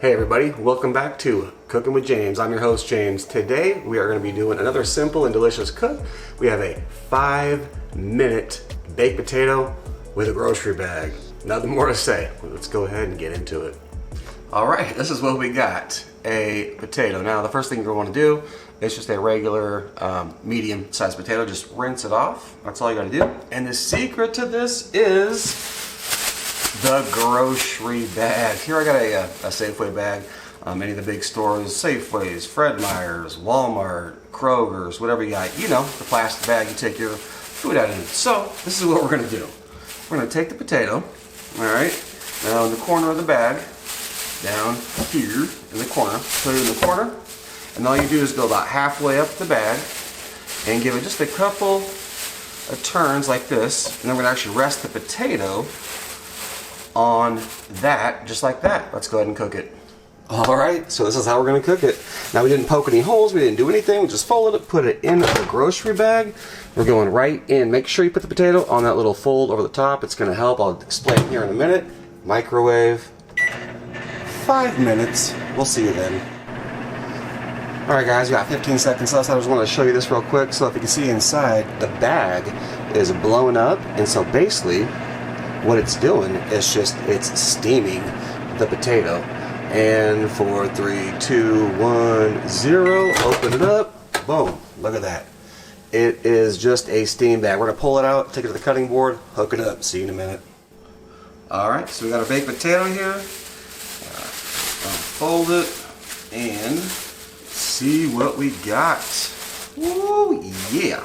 Hey everybody, welcome back to Cooking with James. I'm your host James. Today we are going to be doing another simple and delicious cook. We have a 5-minute baked potato with a grocery bag. Nothing more to say. Let's go ahead and get into it. Alright, this is what we got. A potato. Now the first thing you're going to want to do is just a regular medium sized potato. Just rinse it off. That's all you got to do. And the secret to this is the grocery bag. Here I got a Safeway bag. Any of the big stores, Safeways, Fred Meyer's, Walmart, Kroger's, whatever you got. You know, the plastic bag you take your food out in. So this is what we're going to do. We're going to take the potato, all right, now in the corner of the bag, down here in the corner, put it in the corner, and all you do is go about halfway up the bag and give it just a couple of turns like this, and then we're going to actually rest the potato on that, just like that. Let's go ahead and cook it. Alright, so this is how we're going to cook it. Now we didn't poke any holes, we didn't do anything, we just folded it, put it in the grocery bag. We're going right in. Make sure you put the potato on that little fold over the top. It's going to help. I'll explain here in a minute. Microwave. 5 minutes. We'll see you then. Alright guys, we got 15 seconds left. I just wanted to show you this real quick. So if you can see inside, the bag is blowing up, and so basically what it's doing is it's steaming the potato. And 4, 3, 2, 1, 0, open it up, boom, look at that. It is just a steam bag. We're gonna pull it out, take it to the cutting board, hook it up, see you in a minute. Alright, so we got our baked potato here. Fold it and see what we got. Woo, yeah.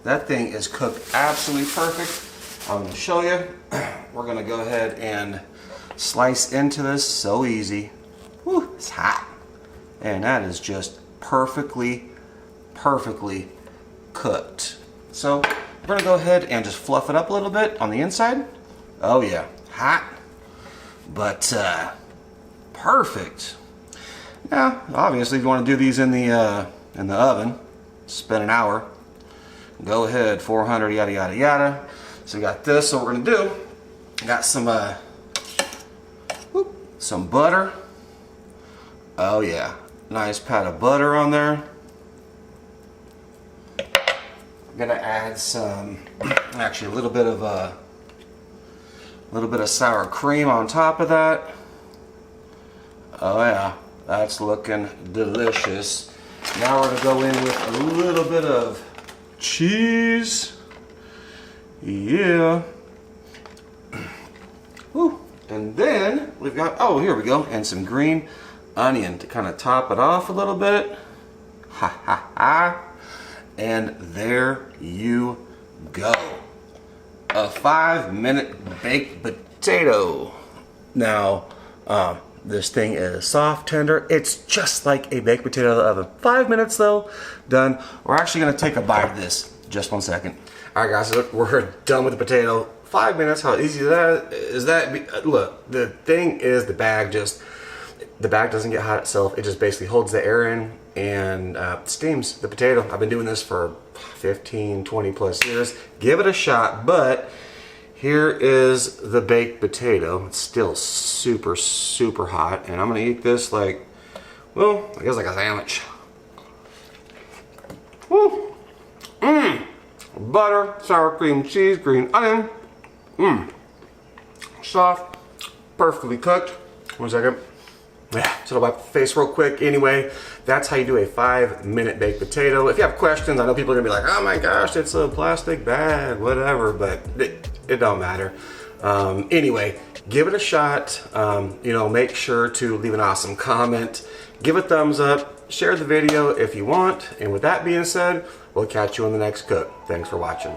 That thing is cooked absolutely perfect. I'm going to show you. We're going to go ahead and slice into this. So easy. Woo, it's hot. And that is just perfectly cooked. So we're going to go ahead and just fluff it up a little bit on the inside. Oh yeah, hot, but perfect. Now, obviously, if you want to do these in the oven, spend an hour. Go ahead, 400, yada yada yada. So we got this. So what we're gonna do, got some butter. Oh yeah, nice pat of butter on there. I'm gonna add some, actually a little bit of sour cream on top of that. Oh yeah, that's looking delicious. Now we're gonna go in with a little bit of cheese. Yeah. Woo. And then we've got, oh, here we go, and some green onion to kind of top it off a little bit. Ha ha ha. And there you go. A 5-minute baked potato. Now, this thing is soft, tender. It's just like a baked potato out of the oven. 5 minutes though, done. We're actually gonna take a bite of this. Just 1 second. All right, guys, look, we're done with the potato. 5 minutes. How easy is that? Look, the thing is, the bag doesn't get hot itself. It just basically holds the air in and steams the potato. I've been doing this for 15, 20 plus years. Give it a shot. But here is the baked potato. It's still super hot, and I'm gonna eat this like, well, I guess like a sandwich. Woo. Mmm. Butter, sour cream, cheese, green onion. Mmm. Soft, perfectly cooked. 1 second. Yeah, so my face real quick. Anyway, that's how you do a 5-minute baked potato. If you have questions, I know people are gonna be like, oh my gosh, it's a plastic bag, whatever, but it don't matter. Anyway, give it a shot. You know, make sure to leave an awesome comment, give a thumbs up, share the video if you want, and with that being said, we'll catch you on the next cook. Thanks for watching.